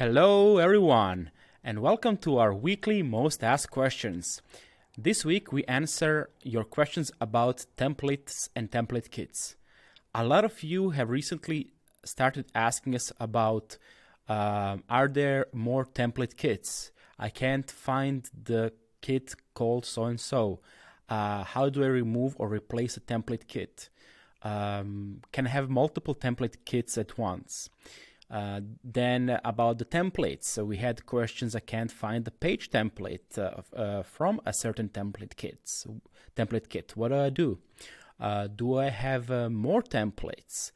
Hello everyone, and welcome to our weekly Most Asked Questions. This week we answer your questions about templates and template kits. A lot of you have recently started asking us about are there more template kits? I can't find the kit called so-and-so. How do I remove or replace a template kit? Can I have multiple template kits at once? Then about the templates. So we had questions, I can't find the page template from a certain template kit. What do? Do I have more templates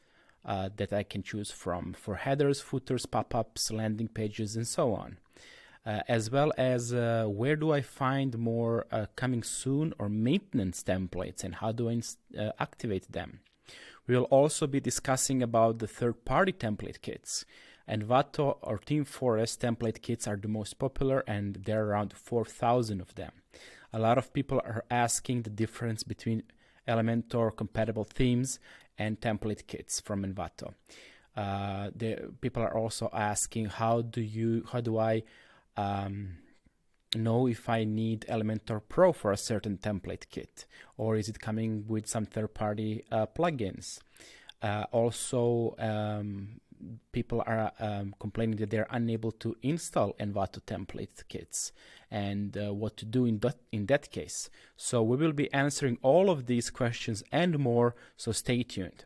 that I can choose from for headers, footers, pop-ups, landing pages, and so on? As well as where do I find more coming soon or maintenance templates, and how do I activate them? We will also be discussing about the third-party template kits. Envato or Themeforest template kits are the most popular, and there are around 4,000 of them. A lot of people are asking the difference between Elementor compatible themes and template kits from Envato. The people are also asking how do I know if I need Elementor Pro for a certain template kit, or is it coming with some third-party plugins? Also, people are complaining that they're unable to install Envato template kits, and what to do in that case. So we will be answering all of these questions and more, so stay tuned.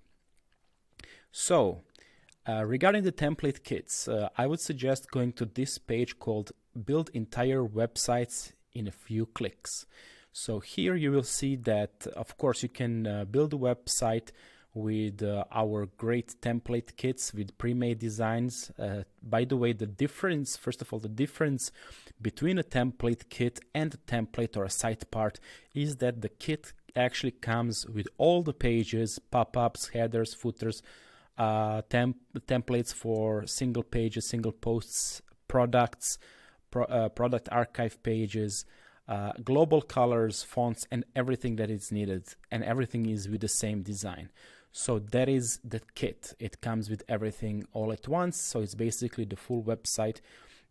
So regarding the template kits, I would suggest going to this page called Build Entire Websites in a Few Clicks. So here you will see that, of course, you can build a website with our great template kits with pre-made designs. By the way, first of all, the difference between a template kit and a template or a site part is that the kit actually comes with all the pages, pop-ups, headers, footers, templates for single pages, single posts, products, product archive pages, global colors, fonts, and everything that is needed, and everything is with the same design. So that is the kit. It comes with everything all at once, so it's basically the full website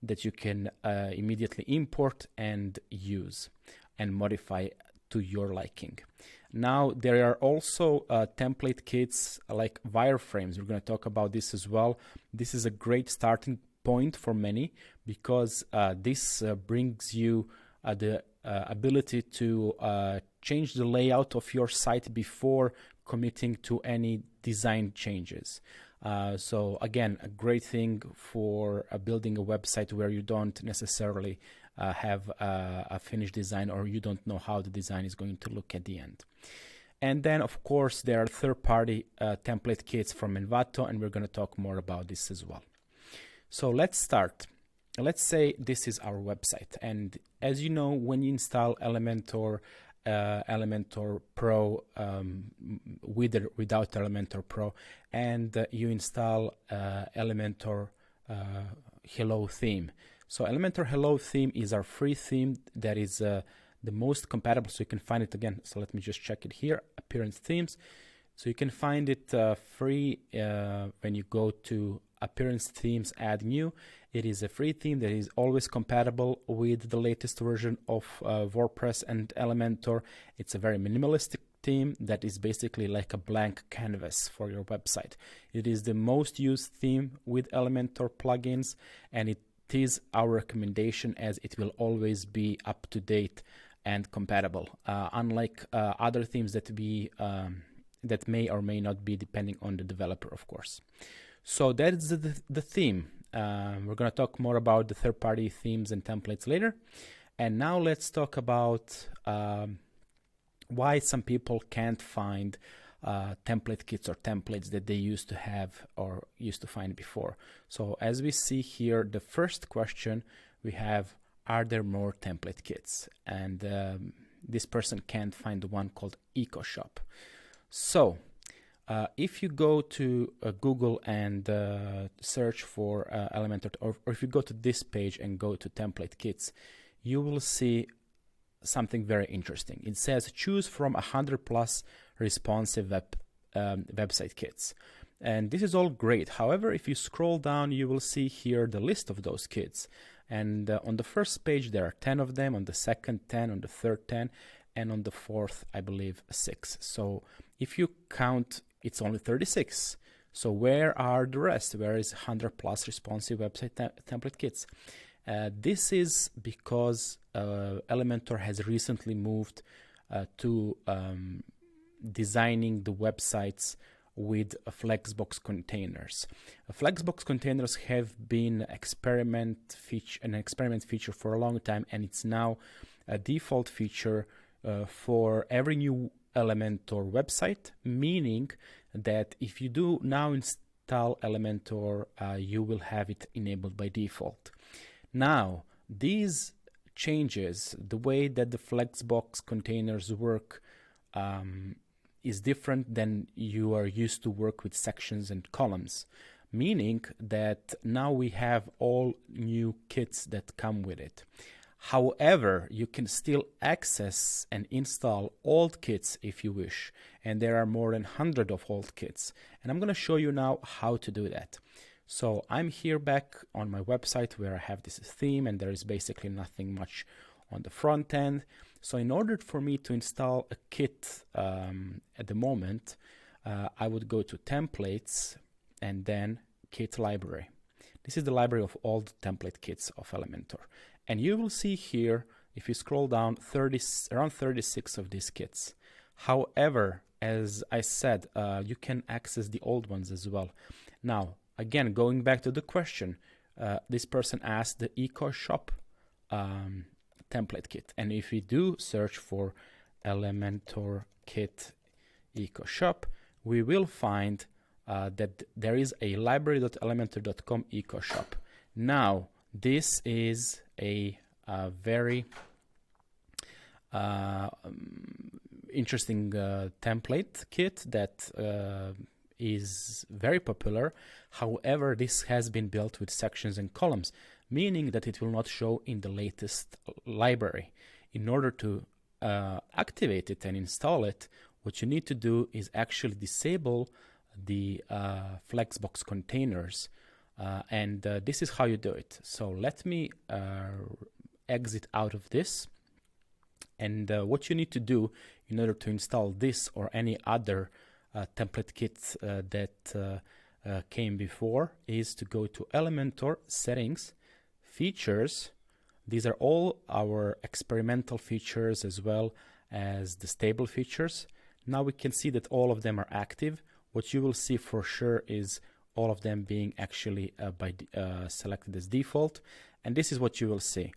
that you can immediately import and use and modify to your liking. Now there are also template kits like wireframes. We're going to talk about this as well. This is a great starting point for many because this brings you the ability to change the layout of your site before committing to any design changes. So again, a great thing for building a website where you don't necessarily have a finished design, or you don't know how the design is going to look at the end. And then, of course, there are third-party template kits from Envato, and we're going to talk more about this as well. So let's start. Let's say this is our website, and as you know, when you install Elementor Pro with or without Elementor Pro, and you install Elementor Hello theme. So Elementor Hello theme is our free theme that is the most compatible, so you can find it again. So let me just check it here, Appearance Themes. So you can find it free when you go to Appearance Themes, Add New. It is a free theme that is always compatible with the latest version of WordPress and Elementor. It's a very minimalistic theme that is basically like a blank canvas for your website. It is the most used theme with Elementor plugins, and it is our recommendation as it will always be up to date and compatible, unlike other themes that may or may not be, depending on the developer, of course. So that is the theme. We're going to talk more about the third-party themes and templates later. And now let's talk about why some people can't find template kits or templates that they used to have or used to find before. So as we see here, the first question we have, are there more template kits? And this person can't find the one called EcoShop. So if you go to Google and search for Elementor, or if you go to this page and go to template kits, you will see something very interesting. It says choose from 100+ responsive website kits. And this is all great. However, if you scroll down, you will see here the list of those kits. And on the first page, there are 10 of them, on the second 10, on the third 10, and on the fourth, I believe, 6. So if you count, it's only 36. So where are the rest? Where is 100 plus responsive website template kits? This is because Elementor has recently moved to designing the websites with flexbox containers. Flexbox containers have been an experiment feature for a long time, and it's now a default feature for every new Elementor website, meaning that if you do now install Elementor, you will have it enabled by default. Now, these changes, the way that the flexbox containers work, is different than you are used to work with sections and columns, meaning that now we have all new kits that come with it. However, you can still access and install old kits if you wish, and there are more than 100 of old kits, and I'm going to show you now how to do that. So I'm here back on my website where I have this theme, and there is basically nothing much on the front end. So in order for me to install a kit at the moment, I would go to Templates and then Kit Library. This is the library of all the template kits of Elementor. And you will see here, if you scroll down, around 36 of these kits. However, as I said, you can access the old ones as well. Now, again, going back to the question, this person asked the Eco Shop template kit, and if we do search for Elementor Kit Eco Shop, we will find that there is a library.elementor.com Eco Shop. Now, this is a very interesting template kit that is very popular. However, this has been built with sections and columns, meaning that it will not show in the latest library. In order to activate it and install it, what you need to do is actually disable the flexbox containers, and this is how you do it. So let me exit out of this, and what you need to do in order to install this or any other template kit that came before is to go to Elementor Settings, Features. These are all our experimental features as well as the stable features. Now we can see that all of them are active. What you will see for sure is all of them being actually selected as default, and this is what you will see.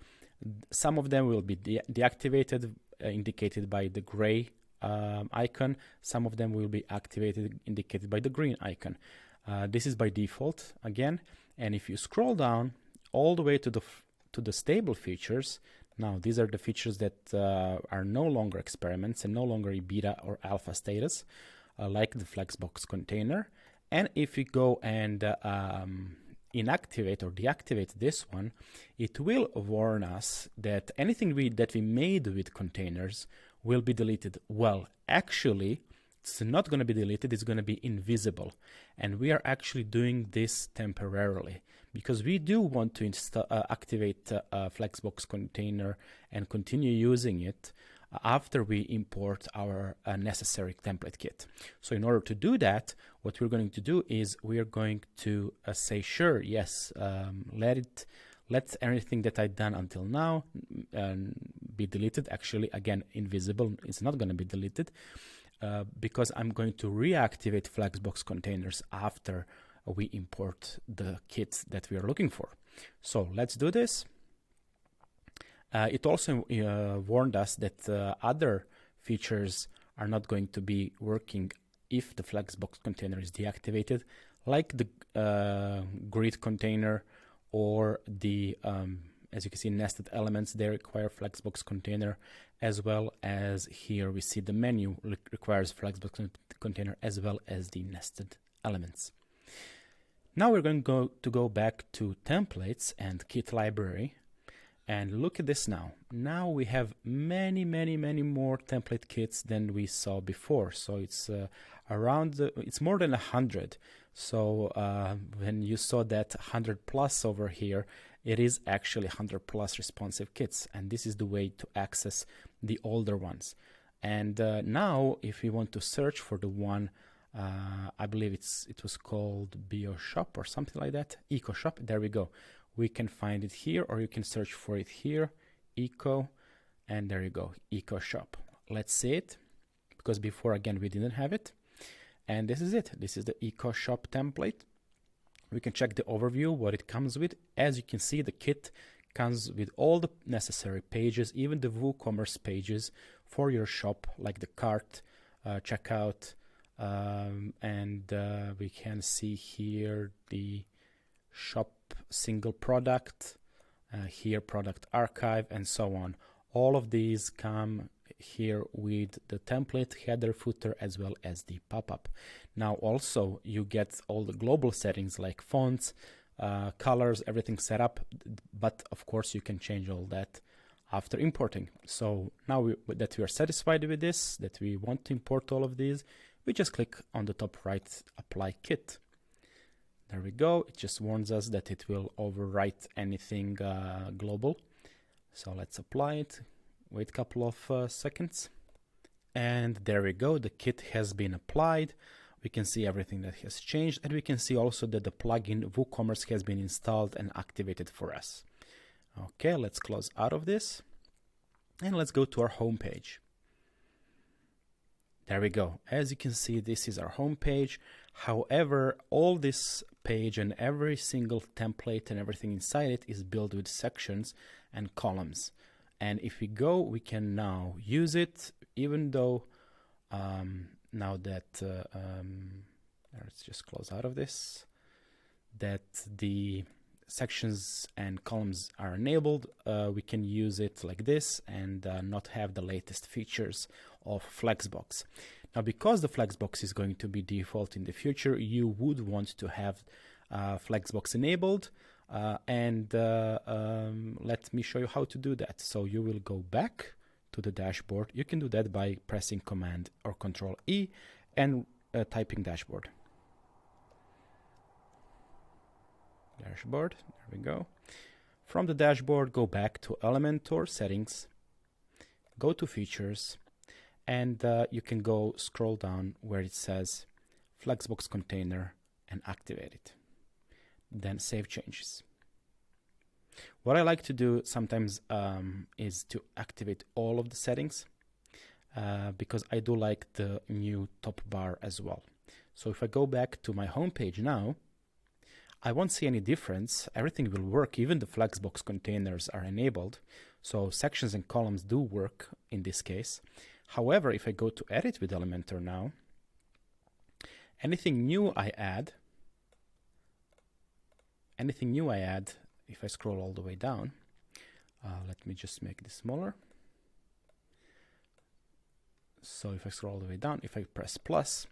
Some of them will be deactivated, indicated by the gray icon. Some of them will be activated, indicated by the green icon. This is by default again, and if you scroll down all the way to the stable features, now these are the features that are no longer experiments and no longer in beta or alpha status, like the flexbox container. And if we go and inactivate or deactivate this one, it will warn us that anything that we made with containers will be deleted. Well, actually, it's not going to be deleted, it's going to be invisible. And we are actually doing this temporarily because we do want to activate a flexbox container and continue using it after we import our necessary template kit. So in order to do that, what we're going to do is we are going to say, sure, yes, let everything that I've done until now be deleted. Actually, again, invisible, it's not going to be deleted because I'm going to reactivate flexbox containers after we import the kit that we are looking for. So let's do this. It also warned us that other features are not going to be working if the flexbox container is deactivated, like the grid container or the, as you can see, nested elements. They require flexbox container, as well as here we see the menu requires flexbox container as well as the nested elements. Now we're going to go back to templates and kit library. And look at this now. Now we have many more template kits than we saw before. So it's around, it's more than 100. So when you saw that 100 plus over here, it is actually 100 plus responsive kits, and this is the way to access the older ones. And now if we want to search for the one, I believe it was called BioShop or something like that, EcoShop, there we go. We can find it here, or you can search for it here, Eco, and there you go, EcoShop. Let's see it, because before, again, we didn't have it. And this is it. This is the EcoShop template. We can check the overview, what it comes with. As you can see, the kit comes with all the necessary pages, even the WooCommerce pages for your shop, like the cart, checkout, and we can see here the shop single product, here product archive, and so on. All of these come here with the template, header, footer, as well as the pop-up. Now also you get all the global settings like fonts, colors, everything set up, but of course you can change all that after importing. So now that we are satisfied with this, that we want to import all of these, we just click on the top right, apply kit. There we go. It just warns us that it will overwrite anything global. So let's apply it. Wait a couple of seconds. And there we go. The kit has been applied. We can see everything that has changed. And we can see also that the plugin WooCommerce has been installed and activated for us. Okay, let's close out of this. And let's go to our home page. There we go. As you can see, this is our home page. However, all this page and every single template and everything inside it is built with sections and columns. And if we go, we can now use it, even though now that, let's just close out of this, that the sections and columns are enabled, we can use it like this and not have the latest features of Flexbox. Now, because the Flexbox is going to be default in the future, you would want to have Flexbox enabled. Let me show you how to do that. So you will go back to the dashboard. You can do that by pressing Command or Control E and typing dashboard. Dashboard, there we go. From the dashboard, go back to Elementor settings, go to features, and you can go scroll down where it says Flexbox container and activate it. Then save changes. What I like to do sometimes is to activate all of the settings because I do like the new top bar as well. So if I go back to my home page now, I won't see any difference. Everything will work. Even the Flexbox containers are enabled. So sections and columns do work in this case. However, if I go to edit with Elementor now, anything new I add, if I scroll all the way down, let me just make this smaller. So if I scroll all the way down, if I press plus,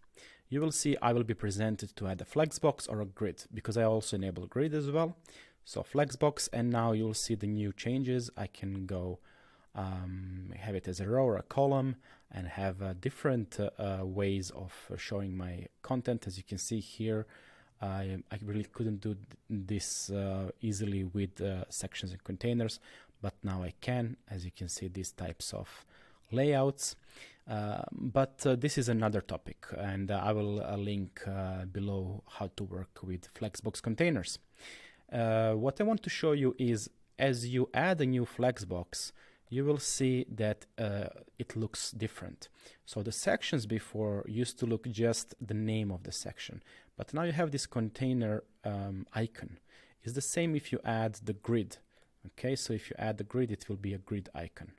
you will see I will be presented to add a Flexbox or a grid, because I also enable grid as well. So Flexbox, and now you'll see the new changes. I can go have it as a row or a column and have different ways of showing my content. As you can see here, I really couldn't do this easily with sections and containers, but now I can, as you can see, these types of layouts. But this is another topic, and I will link below how to work with Flexbox containers. What I want to show you is, as you add a new Flexbox, you will see that it looks different. So the sections before used to look just the name of the section, but now you have this container icon. It's the same if you add the grid. Okay, so if you add the grid, it will be a grid icon.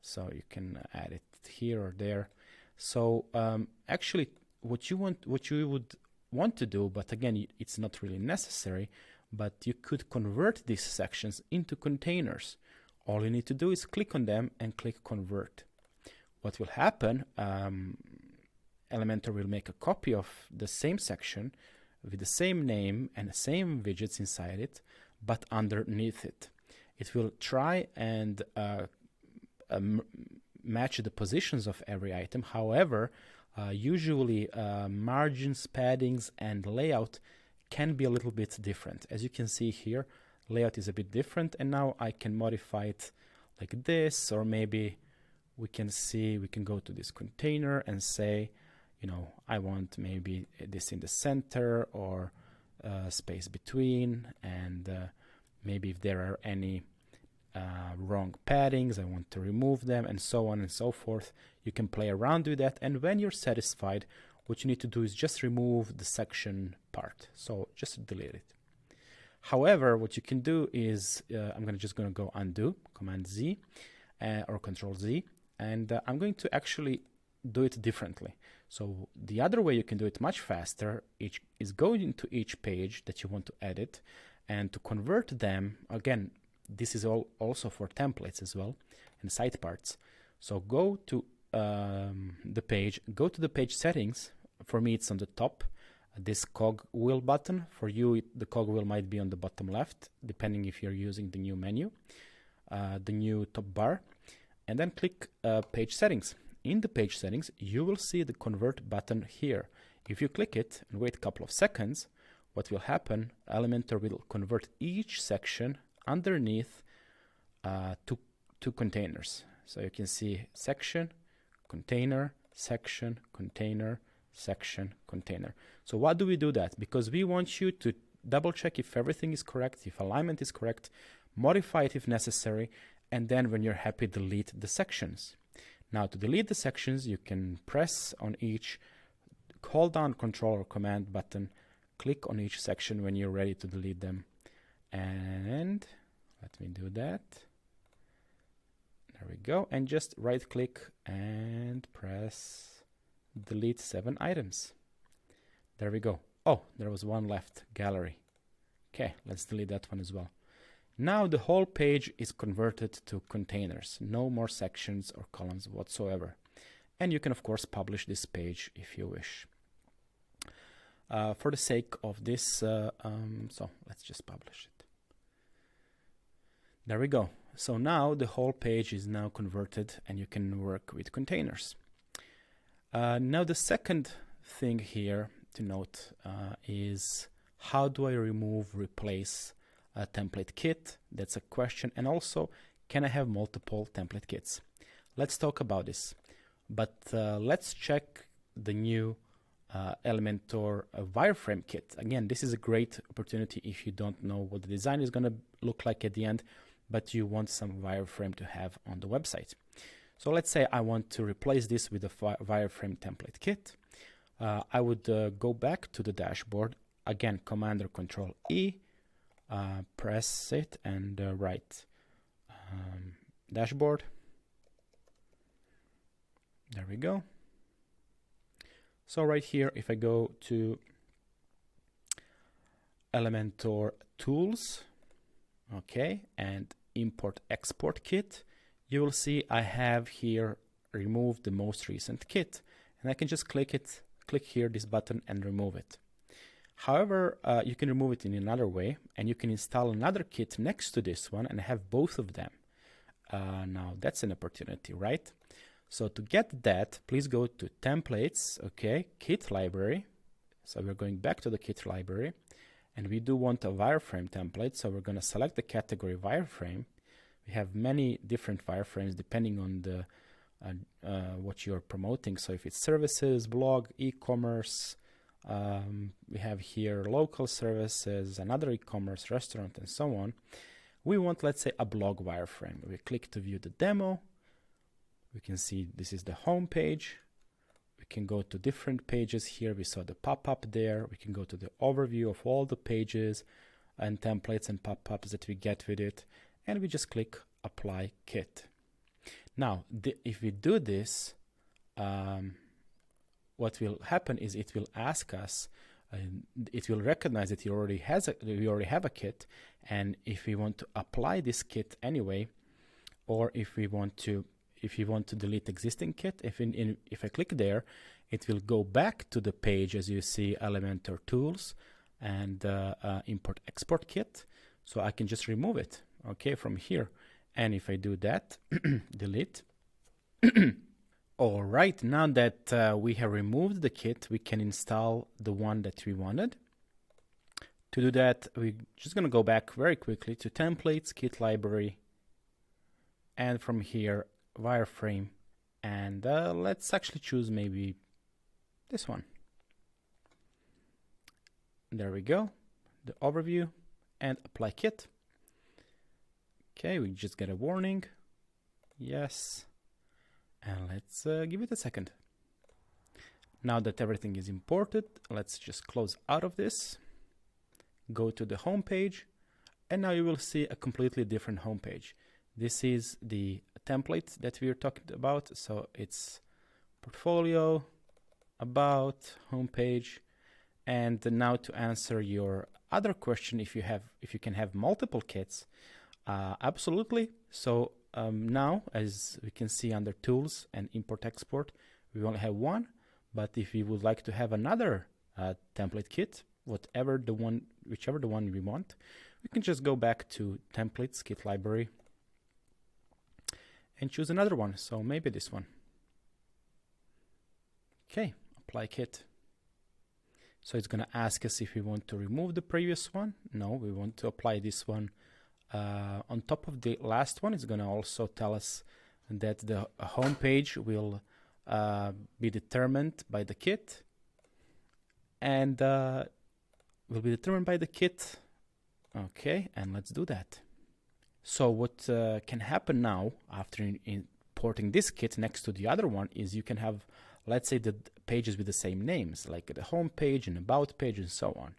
So you can add it here or there. So actually, what you would want to do, but again, it's not really necessary, but you could convert these sections into containers. All you need to do is click on them and click convert. What will happen, Elementor will make a copy of the same section with the same name and the same widgets inside it, but underneath it. It will try and match the positions of every item. However, Usually margins, paddings, and layout can be a little bit different. As you can see here, layout is a bit different, and now I can modify it like this, or maybe we can go to this container and say, you know, I want maybe this in the center, or space between, and maybe if there are any wrong paddings, I want to remove them, and so on and so forth. You can play around with that, and when you're satisfied, what you need to do is just remove the section part. So just delete it. However, what you can do is, I'm just going to go undo, Command Z or Control Z, and I'm going to actually do it differently. So the other way you can do it much faster is go into each page that you want to edit, and to convert them, again, this is also for templates as well, and site parts. So go to the page, go to the page settings. For me, it's on the top, this cog wheel button. For you, the cog wheel might be on the bottom left, depending if you're using the new menu, the new top bar, and then click page settings. In the page settings, you will see the convert button here. If you click it and wait a couple of seconds, what will happen, Elementor will convert each section underneath to containers. So you can see section, container, section, container, section, container. So why do we do that? Because we want you to double check if everything is correct, if alignment is correct, modify it if necessary, and then when you're happy, delete the sections. Now to delete the sections, you can press on each, hold down Control or Command button, click on each section when you're ready to delete them. And let me do that. There we go. And just right click and press delete 7 items. There we go. Oh, there was one left, gallery. Okay, let's delete that one as well. Now the whole page is converted to containers. No more sections or columns whatsoever. And you can, of course, publish this page if you wish. For the sake of this, so let's just publish it. There we go. So now the whole page is now converted, and you can work with containers. Now the second thing here to note is, how do I replace a template kit? That's a question. And also, can I have multiple template kits? Let's talk about this. But let's check the new Elementor wireframe kit. Again, this is a great opportunity if you don't know what the design is going to look like at the end, but you want some wireframe to have on the website. So let's say I want to replace this with a wireframe template kit. I would go back to the dashboard. Again, Command or Control E, press it and write dashboard. There we go. So right here, if I go to Elementor Tools, okay, and Import Export Kit, you will see I have here removed the most recent kit, and I can just click here, this button, and remove it. However, you can remove it in another way, and you can install another kit next to this one and have both of them. Now that's an opportunity, right? So to get that, please go to Templates, okay, Kit Library. So we're going back to the Kit Library, and we do want a wireframe template. So we're going to select the category wireframe. We have many different wireframes depending on the what you're promoting. So if it's services, blog, e-commerce, we have here local services, another e-commerce, restaurant, and so on. We want, let's say, a blog wireframe. We click to view the demo. We can see this is the home page. We can go to different pages here. We saw the pop-up there. We can go to the overview of all the pages and templates and pop-ups that we get with it. And we just click Apply Kit. Now, if we do this, what will happen is it will ask us, it will recognize that we already have a kit, and if we want to apply this kit anyway, or if you want to delete existing kit, if I click there, it will go back to the page as you see Elementor Tools and Import Export Kit. So I can just remove it, okay, from here. And if I do that, delete, All right, now that we have removed the kit, we can install the one that we wanted. To do that, we're just going to go back very quickly to Templates, Kit Library, and from here, Wireframe. And let's actually choose maybe this one. There we go, the overview, and apply kit. Okay, we just get a warning. Yes. And let's give it a second. Now that everything is imported, let's just close out of this. Go to the home page, and now you will see a completely different home page. This is the template that we are talking about. So it's portfolio, about, home page. And now to answer your other question, if you can have multiple kits, absolutely. So now, as we can see under tools and import export, we only have one. But if you would like to have another template kit, whichever the one we want, we can just go back to Templates, Kit Library, and choose another one. So maybe this one. Okay, apply kit. So it's going to ask us if we want to remove the previous one. No, we want to apply this one on top of the last one. It's going to also tell us that the home page will be determined by the kit, and will be determined by the kit. Okay, and let's do that. So what can happen now after importing this kit next to the other one is you can have, let's say, the pages with the same names, like the home page and about page and so on.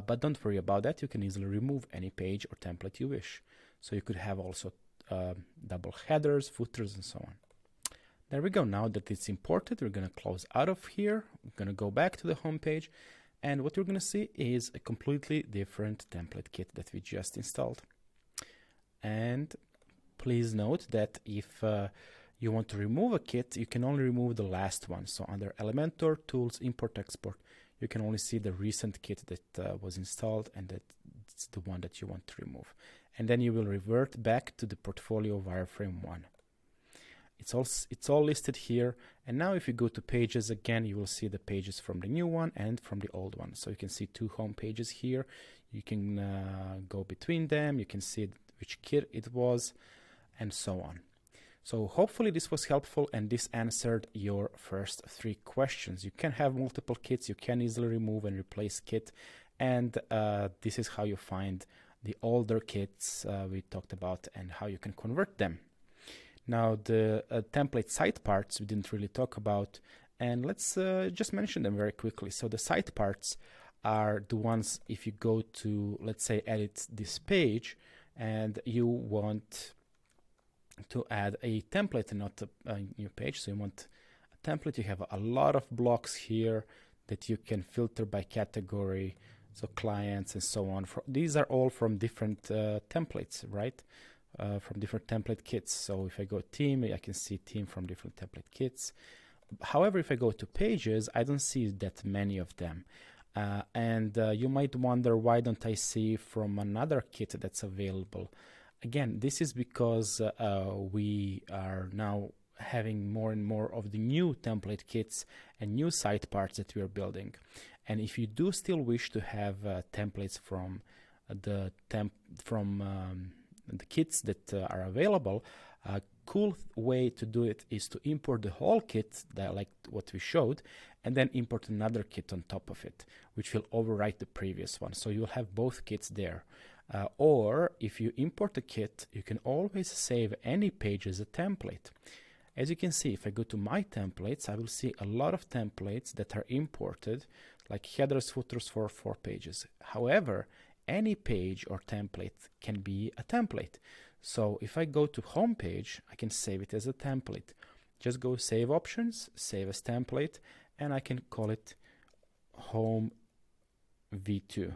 But don't worry about that. You can easily remove any page or template you wish. So you could have also double headers, footers, and so on. There we go. Now that it's imported, we're going to close out of here. We're going to go back to the home page. And what we're going to see is a completely different template kit that we just installed. And please note that if you want to remove a kit, you can only remove the last one. So under Elementor, Tools, Import, Export, you can only see the recent kit that was installed, and that's the one that you want to remove. And then you will revert back to the portfolio wireframe one. It's all listed here. And now if you go to pages again, you will see the pages from the new one and from the old one. So you can see two home pages here. You can go between them. You can see which kit it was, and so on. So hopefully this was helpful, and this answered your first 3 questions. You can have multiple kits. You can easily remove and replace kit. And this is how you find the older kits we talked about and how you can convert them. Now the template side parts we didn't really talk about, and let's just mention them very quickly. So the side parts are the ones, if you go to, let's say, edit this page and you want to add a template and not a new page. So you want a template, you have a lot of blocks here that you can filter by category, so clients and so on. These are all from different templates, right? From different template kits. So if I go theme, I can see theme from different template kits. However, if I go to pages, I don't see that many of them. And you might wonder, why don't I see from another kit that's available? Again, this is because we are now having more and more of the new template kits and new side parts that we are building. And if you do still wish to have templates from the kits that are available, a cool way to do it is to import the whole kit, like what we showed, and then import another kit on top of it, which will overwrite the previous one. So you'll have both kits there. Or if you import a kit, you can always save any page as a template. As you can see, if I go to my templates, I will see a lot of templates that are imported, like headers, footers for 4 pages. However, any page or template can be a template. So if I go to home page, I can save it as a template. Just go save options, save as template, and I can call it home v2.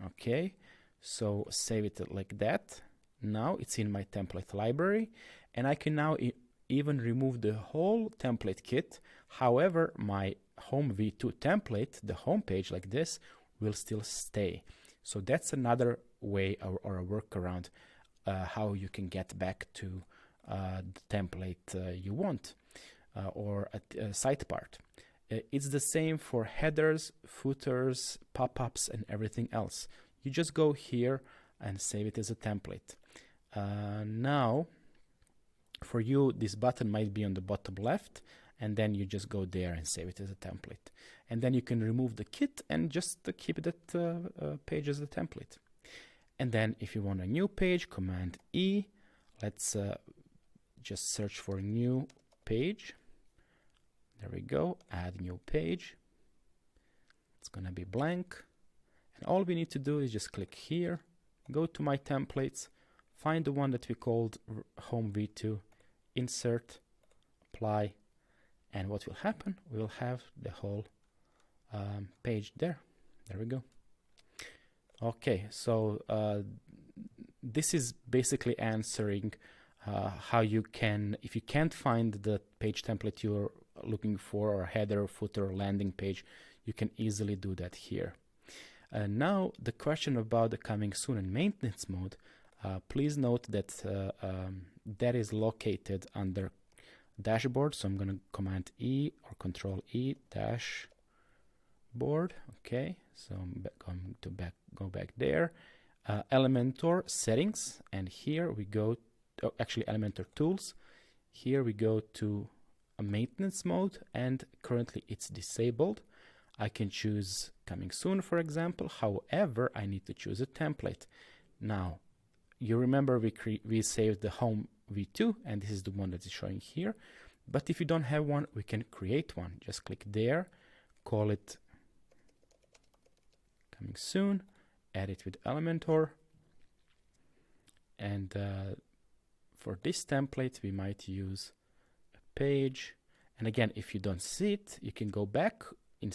Okay, so save it like that. Now it's in my template library, and I can now even remove the whole template kit. However, my home v2 template, the home page like this, will still stay. So that's another way or a workaround how you can get back to the template you want. or a site part. It's the same for headers, footers, pop-ups, and everything else. You just go here and save it as a template. Now, for you, this button might be on the bottom left, and then you just go there and save it as a template. And then you can remove the kit and just keep that page as a template. And then if you want a new page, Command E. Let's just search for new page. There we go, add new page. It's gonna be blank. And all we need to do is just click here, go to my templates, find the one that we called Home V2, insert, apply, and what will happen? We'll have the whole page there. There we go. Okay, so this is basically answering how you can, if you can't find the page template you're looking for, or header, footer, or landing page, you can easily do that here. Now the question about the coming soon and maintenance mode, please note that that is located under dashboard. So I'm going to Command E or Control E, dashboard. Okay, so I'm going to go back there. Elementor settings, and here we go. Actually, Elementor tools. Here we go to a maintenance mode, and currently it's disabled. I can choose coming soon, for example. However, I need to choose a template. Now, you remember we saved the Home V2, and this is the one that is showing here. But if you don't have one, we can create one. Just click there, call it coming soon, add it with Elementor, and for this template, we might use a page. And again, if you don't see it, you can go back and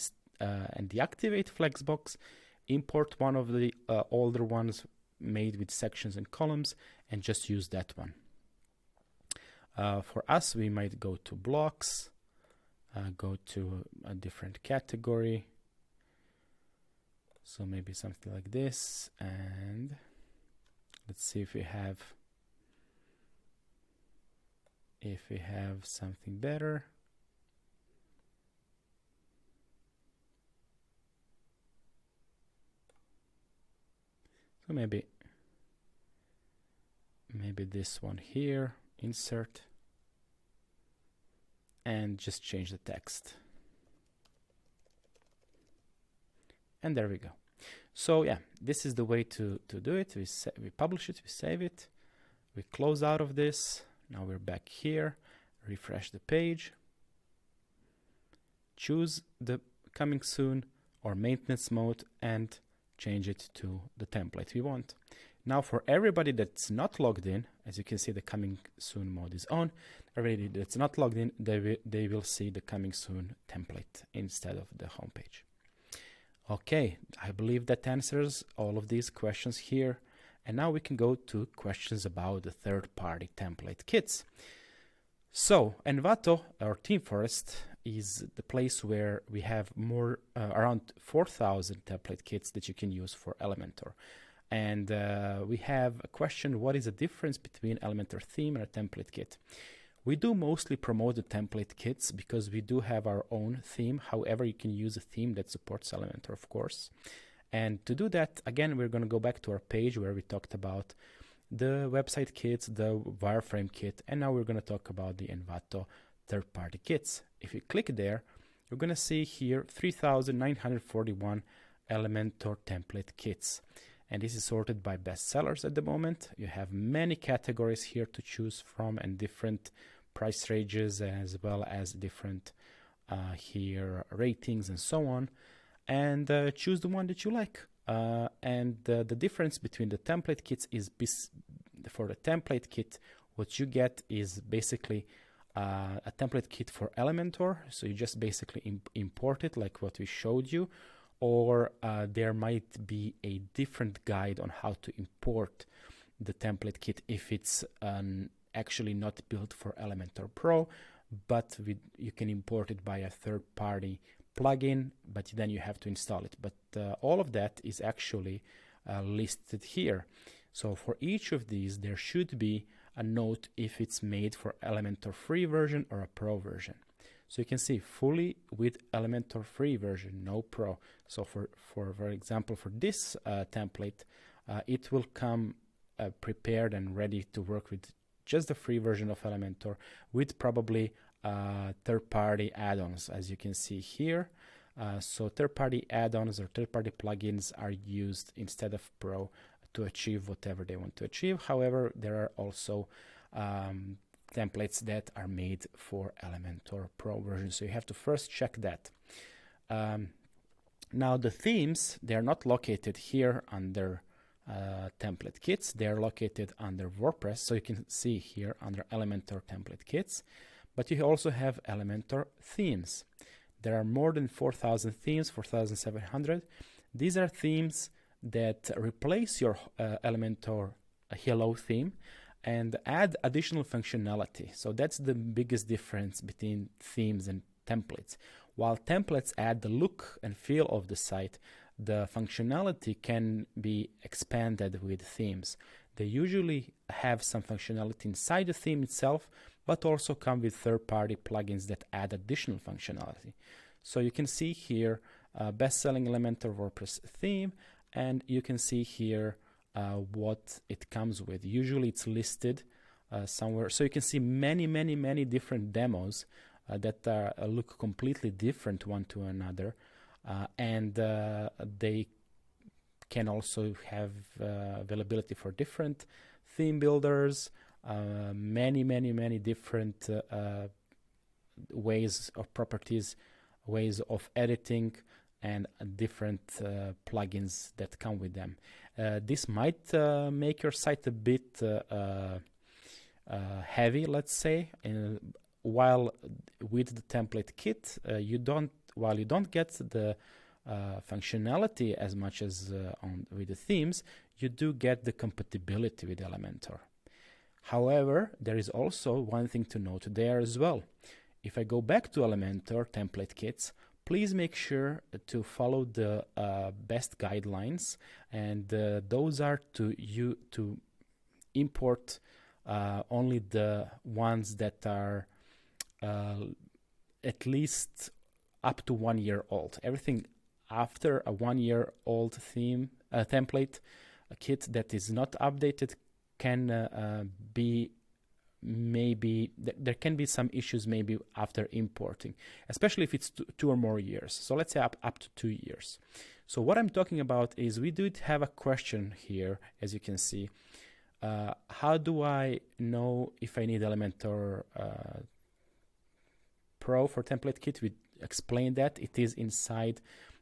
deactivate flexbox, import one of the older ones made with sections and columns, and just use that one. For us, we might go to blocks, go to a different category. So maybe something like this, and let's see if we have something better. So maybe this one here, insert, and just change the text. And there we go. So yeah, this is the way to do it. We publish it, we save it, we close out of this. Now we're back here, refresh the page, choose the coming soon or maintenance mode, and change it to the template we want. Now for everybody that's not logged in, as you can see, the coming soon mode is on. Everybody that's not logged in, they will see the coming soon template instead of the home page. Okay, I believe that answers all of these questions here. And now we can go to questions about the third-party template kits. So Envato, or Themeforest, is the place where we have more around 4,000 template kits that you can use for Elementor. And we have a question: what is the difference between Elementor theme and a template kit? We do mostly promote the template kits because we do have our own theme. However, you can use a theme that supports Elementor, of course. And to do that, again, we're going to go back to our page where we talked about the website kits, the wireframe kit, and now we're going to talk about the Envato third-party kits. If you click there, you're going to see here 3,941 Elementor template kits. And this is sorted by bestsellers at the moment. You have many categories here to choose from and different price ranges, as well as different here ratings and so on. And choose the one that you like. And the difference between the template kits is for the template kit, what you get is basically a template kit for Elementor. So you just basically import it like what we showed you. Or there might be a different guide on how to import the template kit if it's actually not built for Elementor Pro, but you can import it by a third-party plugin, but then you have to install it. But all of that is actually listed here. So for each of these, there should be a note if it's made for Elementor free version or a Pro version. So you can see fully with Elementor free version, no Pro. So for example, for this template, it will come prepared and ready to work with just the free version of Elementor with probably third-party add-ons, as you can see here. So third-party add-ons or third-party plugins are used instead of Pro to achieve whatever they want to achieve. However, there are also templates that are made for Elementor Pro version. So you have to first check that. Now the themes, they're not located here under template kits. They're located under WordPress. So you can see here under Elementor Template Kits, but you also have Elementor themes. There are more than 4,000 themes, 4,700. These are themes that replace your Elementor Hello theme and add additional functionality. So that's the biggest difference between themes and templates. While templates add the look and feel of the site, the functionality can be expanded with themes. They usually have some functionality inside the theme itself, but also come with third-party plugins that add additional functionality. So you can see here best-selling Elementor WordPress theme, and you can see here what it comes with. Usually it's listed somewhere. So you can see many different demos that look completely different one to another. And they can also have availability for different theme builders, many different ways of properties, ways of editing, and different plugins that come with them. This might make your site a bit heavy, let's say, while with the template kit, while you don't get the functionality as much as with the themes, you do get the compatibility with Elementor. However, there is also one thing to note there as well. If I go back to Elementor Template Kits, please make sure to follow the best guidelines, and those are to import only the ones that are at least up to 1 year old. Everything after a 1 year old theme template kit that is not updated can be maybe there can be some issues maybe after importing, especially if it's 2 or more years. So let's say up to 2 years. So what I'm talking about is we did have a question here, as you can see. How do I know if I need Elementor Pro for template kit? We explained that it is inside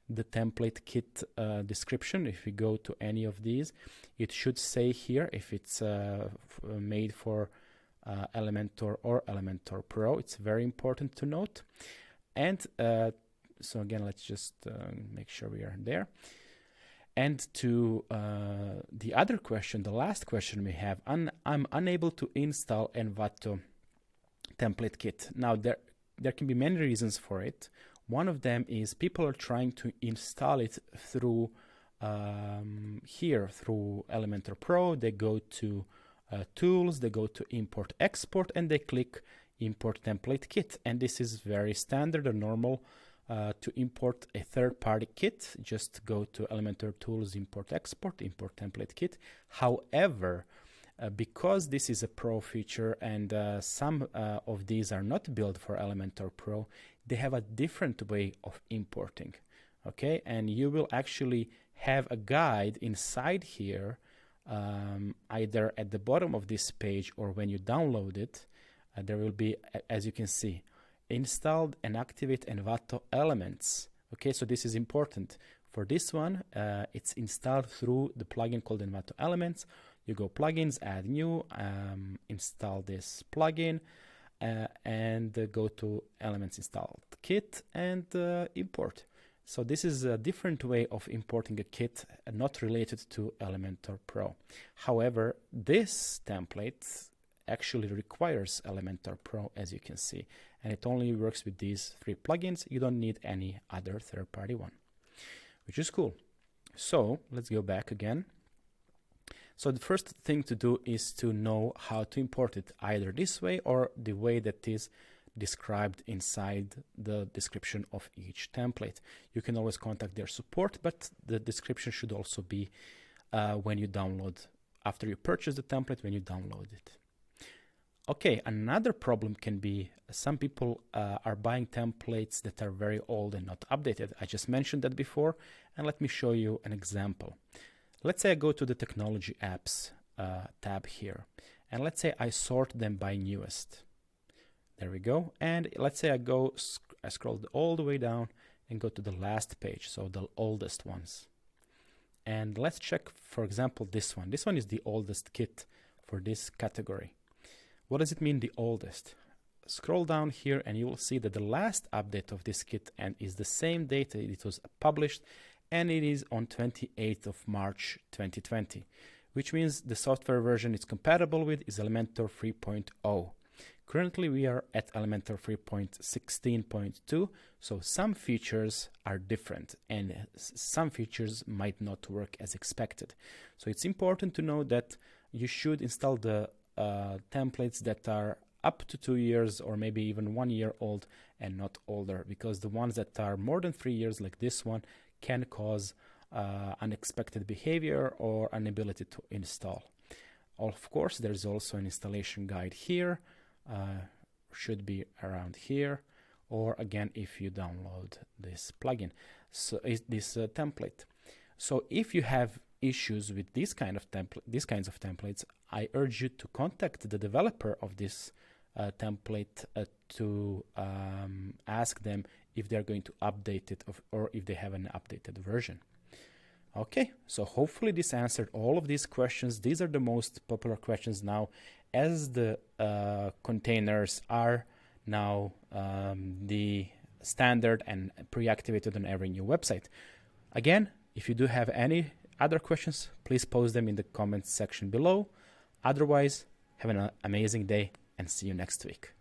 the template kit description. If we go to any of these, it should say here if it's made for Elementor or Elementor Pro. It's very important to note. And so again, let's just make sure we are there. And to the other question, the last question we have, I'm unable to install Envato Template Kit. Now there can be many reasons for it. One of them is people are trying to install it through here through Elementor Pro. They go to tools, they go to import export, and they click import template kit. And this is very standard or normal to import a third-party kit. Just go to Elementor tools, import export, import template kit. However, because this is a Pro feature and some of these are not built for Elementor Pro, they have a different way of importing. Okay, and you will actually have a guide inside here, either at the bottom of this page or when you download it. There will be, as you can see, installed and activate Envato elements. Okay, so this is important. For this one, it's installed through the plugin called Envato Elements. You go plugins, add new, install this plugin, and go to Elements Installed Kit and import. So this is a different way of importing a kit not related to Elementor Pro. However, this template actually requires Elementor Pro, as you can see, and it only works with these 3 plugins. You don't need any other third-party one, which is cool. So let's go back again. So the first thing to do is to know how to import it, either this way or the way that is described inside the description of each template. You can always contact their support, but the description should also be when you download, after you purchase the template, when you download it. Okay, another problem can be some people are buying templates that are very old and not updated. I just mentioned that before, and let me show you an example. Let's say I go to the technology apps tab here, and let's say I sort them by newest. There we go. And let's say I scroll all the way down and go to the last page, so the oldest ones. And let's check, for example, this one. This one is the oldest kit for this category. What does it mean, the oldest? Scroll down here and you will see that the last update of this kit and is the same date it was published, and it is on 28th of March 2020, which means the software version it's compatible with is Elementor 3.0. Currently we are at Elementor 3.16.2, so some features are different and some features might not work as expected. So it's important to know that you should install the templates that are up to 2 years or maybe even 1 year old and not older, because the ones that are more than 3 years like this one can cause unexpected behavior or inability to install. Of course, there's also an installation guide here, should be around here, or again if you download this plugin, so this template. So if you have issues with these kinds of templates, I urge you to contact the developer of this template to ask them if they're going to update it or if they have an updated version. Okay, so hopefully this answered all of these questions. These are the most popular questions now, as the containers are now the standard and pre-activated on every new website. Again, if you do have any other questions, please post them in the comments section below. Otherwise, have an amazing day and see you next week.